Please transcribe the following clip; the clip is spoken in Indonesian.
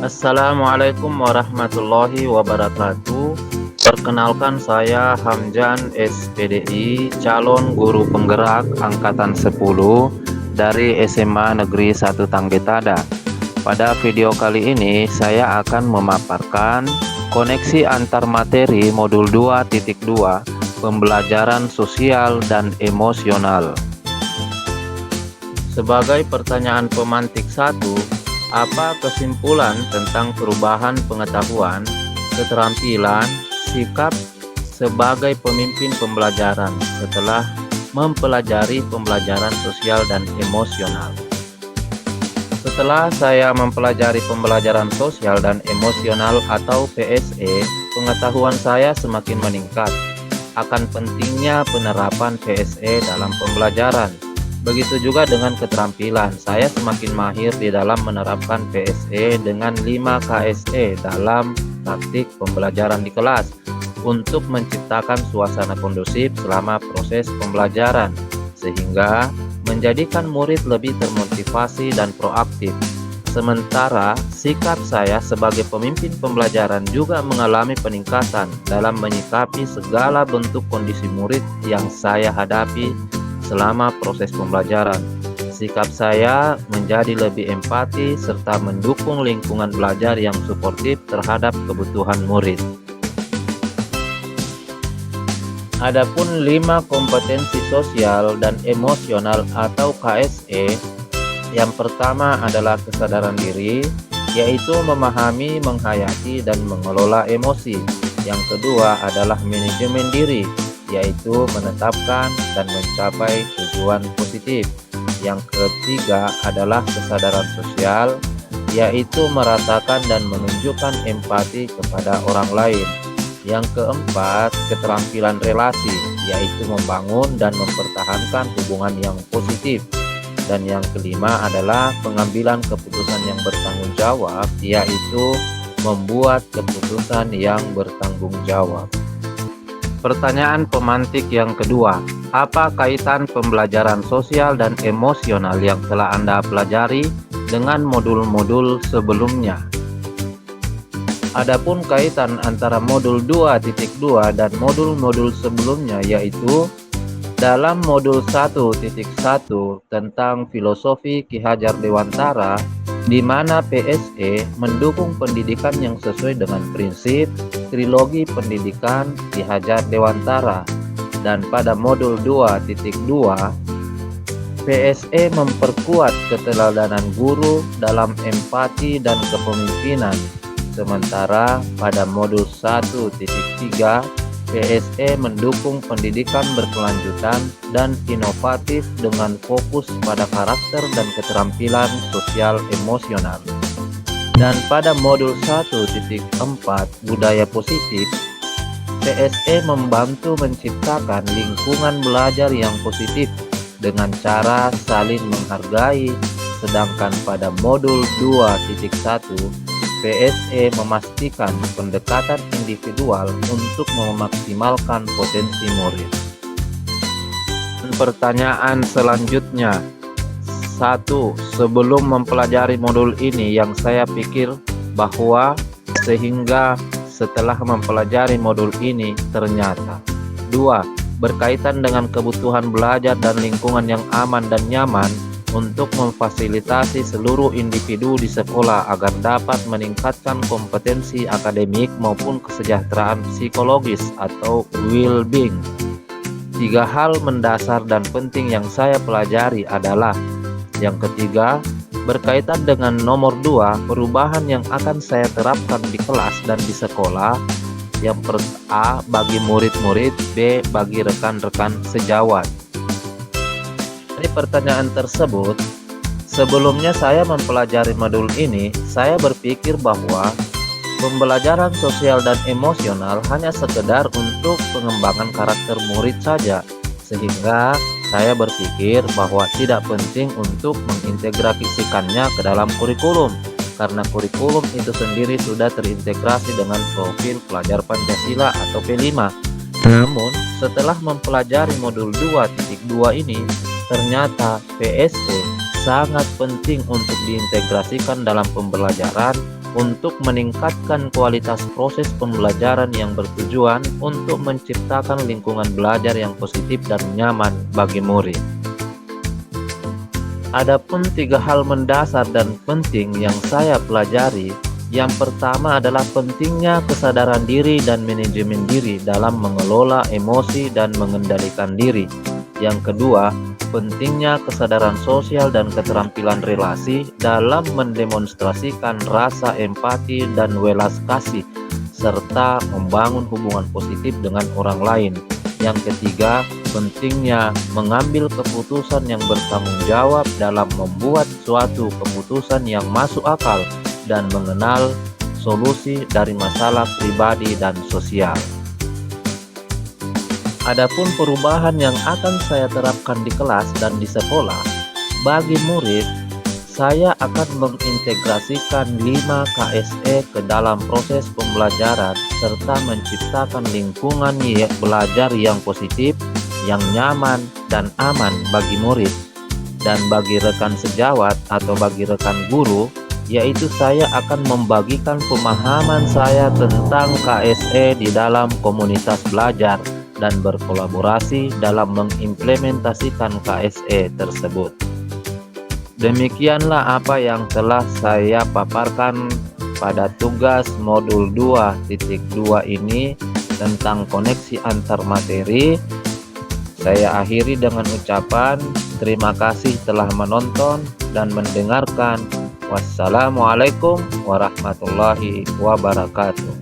Assalamualaikum warahmatullahi wabarakatuh. Perkenalkan, saya Hamjan SPDI, calon guru penggerak angkatan 10 dari SMA Negeri 1 Tanggetada. Pada video kali ini saya akan memaparkan koneksi antar materi modul 2.2 pembelajaran sosial dan emosional. Sebagai pertanyaan pemantik 1, apa kesimpulan tentang perubahan pengetahuan, keterampilan, sikap sebagai pemimpin pembelajaran setelah mempelajari pembelajaran sosial dan emosional? Setelah saya mempelajari pembelajaran sosial dan emosional atau PSE, pengetahuan saya semakin meningkat akan pentingnya penerapan PSE dalam pembelajaran. Begitu juga dengan keterampilan, saya semakin mahir di dalam menerapkan PSE dengan 5 KSE dalam praktik pembelajaran di kelas untuk menciptakan suasana kondusif selama proses pembelajaran, sehingga menjadikan murid lebih termotivasi dan proaktif. Sementara sikap saya sebagai pemimpin pembelajaran juga mengalami peningkatan dalam menyikapi segala bentuk kondisi murid yang saya hadapi selama proses pembelajaran. Sikap saya menjadi lebih empati serta mendukung lingkungan belajar yang suportif terhadap kebutuhan murid. Adapun 5 kompetensi sosial dan emosional atau KSE, yang pertama adalah kesadaran diri, yaitu memahami, menghayati, dan mengelola emosi. Yang kedua adalah manajemen diri, yaitu menetapkan dan mencapai tujuan positif. Yang ketiga adalah kesadaran sosial, yaitu merasakan dan menunjukkan empati kepada orang lain. Yang keempat, keterampilan relasi, yaitu membangun dan mempertahankan hubungan yang positif. Dan yang kelima adalah pengambilan keputusan yang bertanggung jawab, yaitu membuat keputusan yang bertanggung jawab. Pertanyaan pemantik yang kedua, apa kaitan pembelajaran sosial dan emosional yang telah Anda pelajari dengan modul-modul sebelumnya? Adapun kaitan antara modul 2.2 dan modul-modul sebelumnya, yaitu dalam modul 1.1 tentang filosofi Ki Hajar Dewantara, di mana PSE mendukung pendidikan yang sesuai dengan prinsip trilogi pendidikan Ki Hajar Dewantara, dan pada modul 2.2 PSE memperkuat keteladanan guru dalam empati dan kepemimpinan. Sementara pada modul 1.3 PSE mendukung pendidikan berkelanjutan dan inovatif dengan fokus pada karakter dan keterampilan sosial emosional. Dan pada modul 1.4 budaya positif, PSE membantu menciptakan lingkungan belajar yang positif dengan cara saling menghargai. Sedangkan pada modul 2.1 PSE memastikan pendekatan individual untuk memaksimalkan potensi murid. Pertanyaan selanjutnya, 1. Sebelum mempelajari modul ini yang saya pikir bahwa sehingga setelah mempelajari modul ini ternyata. 2. Berkaitan dengan kebutuhan belajar dan lingkungan yang aman dan nyaman untuk memfasilitasi seluruh individu di sekolah agar dapat meningkatkan kompetensi akademik maupun kesejahteraan psikologis atau well-being. 3 hal mendasar dan penting yang saya pelajari adalah: yang ketiga, berkaitan dengan nomor 2, perubahan yang akan saya terapkan di kelas dan di sekolah. Yang A, bagi murid-murid, B, bagi rekan-rekan sejawat. Dari pertanyaan tersebut, sebelumnya saya mempelajari modul ini, saya berpikir bahwa pembelajaran sosial dan emosional hanya sekedar untuk pengembangan karakter murid saja, sehingga saya berpikir bahwa tidak penting untuk mengintegrasikannya ke dalam kurikulum, karena kurikulum itu sendiri sudah terintegrasi dengan profil pelajar Pancasila atau P5. Namun, setelah mempelajari modul 2.2 ini, ternyata PSE sangat penting untuk diintegrasikan dalam pembelajaran untuk meningkatkan kualitas proses pembelajaran yang bertujuan untuk menciptakan lingkungan belajar yang positif dan nyaman bagi murid. Adapun 3 hal mendasar dan penting yang saya pelajari. Yang pertama adalah pentingnya kesadaran diri dan manajemen diri dalam mengelola emosi dan mengendalikan diri. Yang kedua, pentingnya kesadaran sosial dan keterampilan relasi dalam mendemonstrasikan rasa empati dan welas kasih, serta membangun hubungan positif dengan orang lain. Yang ketiga, pentingnya mengambil keputusan yang bertanggung jawab dalam membuat suatu keputusan yang masuk akal dan mengenal solusi dari masalah pribadi dan sosial. Adapun perubahan yang akan saya terapkan di kelas dan di sekolah, bagi murid, saya akan mengintegrasikan 5 KSE ke dalam proses pembelajaran serta menciptakan lingkungan belajar yang positif, yang nyaman dan aman bagi murid. Dan bagi rekan sejawat atau bagi rekan guru, yaitu saya akan membagikan pemahaman saya tentang KSE di dalam komunitas belajar dan berkolaborasi dalam mengimplementasikan KSE tersebut. Demikianlah apa yang telah saya paparkan pada tugas modul 2.2 ini tentang koneksi antar materi. Saya akhiri dengan ucapan terima kasih telah menonton dan mendengarkan. Wassalamualaikum warahmatullahi wabarakatuh.